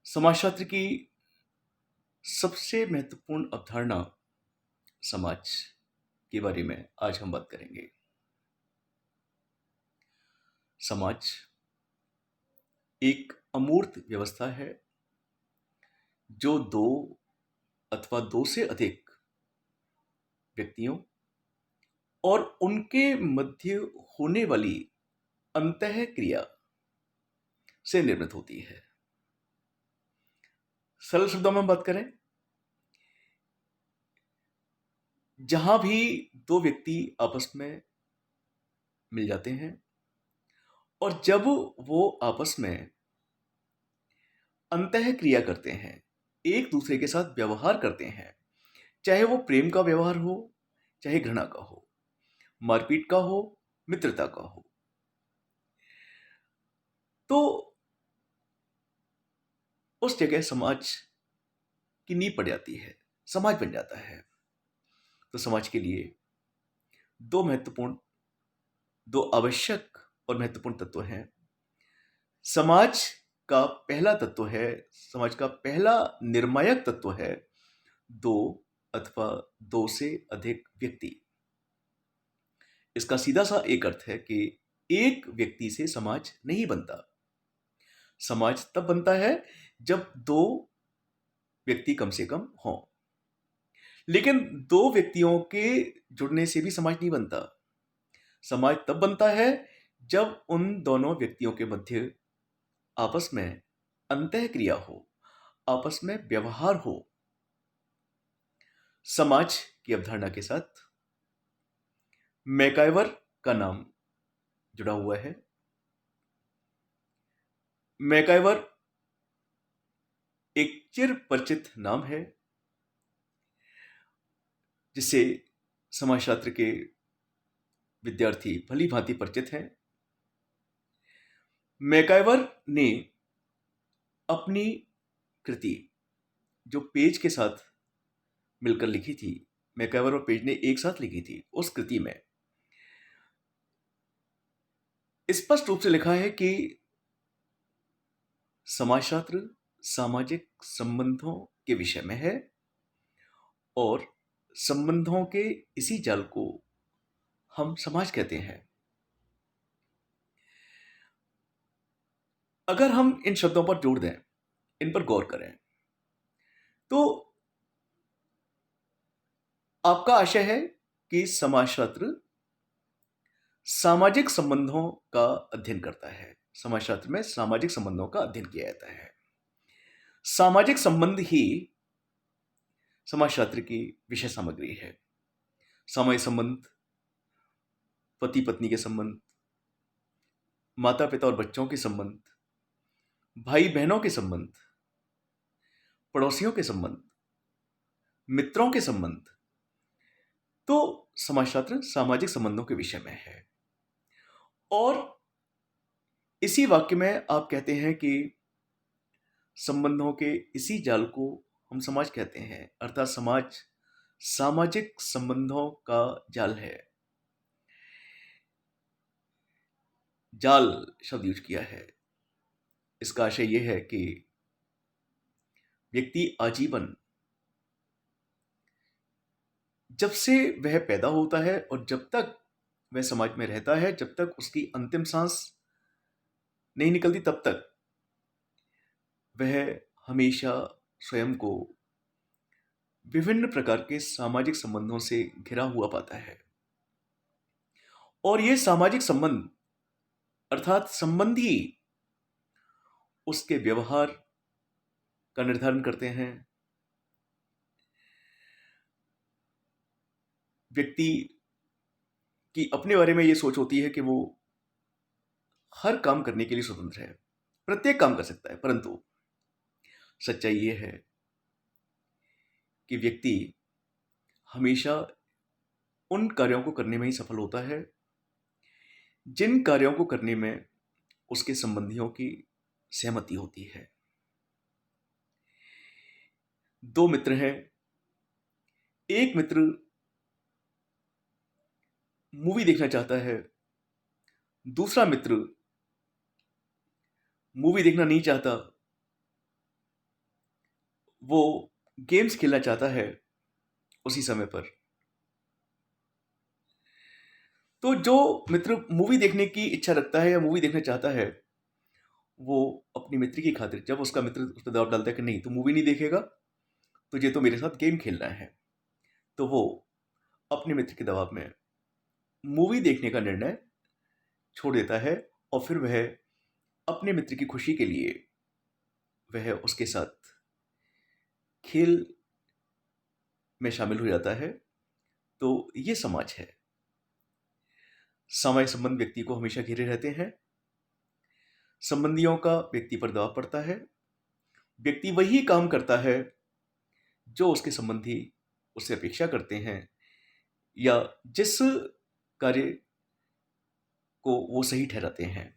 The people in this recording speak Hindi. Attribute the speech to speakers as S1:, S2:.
S1: समाजशास्त्र की सबसे महत्वपूर्ण अवधारणा समाज के बारे में आज हम बात करेंगे। समाज एक अमूर्त व्यवस्था है जो दो अथवा दो से अधिक व्यक्तियों और उनके मध्य होने वाली अंतः क्रिया से निर्मित होती है। सरल शब्दों में बात करें, जहां भी दो व्यक्ति आपस में मिल जाते हैं और जब वो आपस में अंतः क्रिया करते हैं, एक दूसरे के साथ व्यवहार करते हैं, चाहे वो प्रेम का व्यवहार हो, चाहे घृणा का हो, मारपीट का हो, मित्रता का हो, तो उस जगह समाज की नींव पड़ जाती है, समाज बन जाता है। तो समाज के लिए दो महत्वपूर्ण, दो आवश्यक और महत्वपूर्ण तत्व हैं। समाज का पहला तत्व है, समाज का पहला निर्णायक तत्व है दो अथवा दो से अधिक व्यक्ति। इसका सीधा सा एक अर्थ है कि एक व्यक्ति से समाज नहीं बनता। समाज तब बनता है जब दो व्यक्ति कम से कम हों। लेकिन दो व्यक्तियों के जुड़ने से भी समाज नहीं बनता। समाज तब बनता है जब उन दोनों व्यक्तियों के मध्य आपस में अंतःक्रिया हो, आपस में व्यवहार हो। समाज की अवधारणा के साथ मैकाइवर का नाम जुड़ा हुआ है। मैकाइवर एक चिर परिचित नाम है जिससे समाजशास्त्र के विद्यार्थी भली भांति परिचित हैं। मैकाइवर ने अपनी कृति जो पेज के साथ मिलकर लिखी थी, मैकाइवर और पेज ने एक साथ लिखी थी, उस कृति में स्पष्ट रूप से लिखा है कि समाजशास्त्र सामाजिक संबंधों के विषय में है और संबंधों के इसी जाल को हम समाज कहते हैं। अगर हम इन शब्दों पर जोड़ दें, इन पर गौर करें, तो आपका आशय है कि समाजशास्त्र सामाजिक संबंधों का अध्ययन करता है। समाजशास्त्र में सामाजिक संबंधों का अध्ययन किया जाता है। सामाजिक संबंध ही समाजशास्त्र की विषय सामग्री है। सामाजिक संबंध, पति पत्नी के संबंध, माता पिता और बच्चों के संबंध, भाई बहनों के संबंध, पड़ोसियों के संबंध, मित्रों के संबंध, तो समाजशास्त्र सामाजिक संबंधों के विषय में है। और इसी वाक्य में आप कहते हैं कि संबंधों के इसी जाल को हम समाज कहते हैं, अर्थात समाज सामाजिक संबंधों का जाल है। जाल शब्द यूज किया है, इसका आशय यह है कि व्यक्ति आजीवन, जब से वह पैदा होता है और जब तक वह समाज में रहता है, जब तक उसकी अंतिम सांस नहीं निकलती, तब तक वह हमेशा स्वयं को विभिन्न प्रकार के सामाजिक संबंधों से घिरा हुआ पाता है। और ये सामाजिक संबंध अर्थात संबंधी उसके व्यवहार का निर्धारण करते हैं। व्यक्ति की अपने बारे में ये सोच होती है कि वो हर काम करने के लिए स्वतंत्र है, प्रत्येक काम कर सकता है, परंतु सच्चाई ये है कि व्यक्ति हमेशा उन कार्यों को करने में ही सफल होता है जिन कार्यों को करने में उसके संबंधियों की सहमति होती है। दो मित्र हैं, एक मित्र मूवी देखना चाहता है, दूसरा मित्र मूवी देखना नहीं चाहता, वो गेम्स खेलना चाहता है उसी समय पर। तो जो मित्र मूवी देखने की इच्छा रखता है या मूवी देखना चाहता है, वो अपनी मित्र की खातिर, जब उसका मित्र उस पर दबाव डालता है कि नहीं तू मूवी नहीं देखेगा, तुझे तो मेरे साथ गेम खेलना है, तो वो अपने मित्र के दबाव में मूवी देखने का निर्णय छोड़ देता है और फिर वह अपने मित्र की खुशी के लिए वह उसके साथ खेल में शामिल हो जाता है। तो ये समाज है। समय संबंध व्यक्ति को हमेशा घेरे रहते हैं। संबंधियों का व्यक्ति पर दबाव पड़ता है। व्यक्ति वही काम करता है जो उसके संबंधी उससे अपेक्षा करते हैं या जिस कार्य को वो सही ठहराते हैं।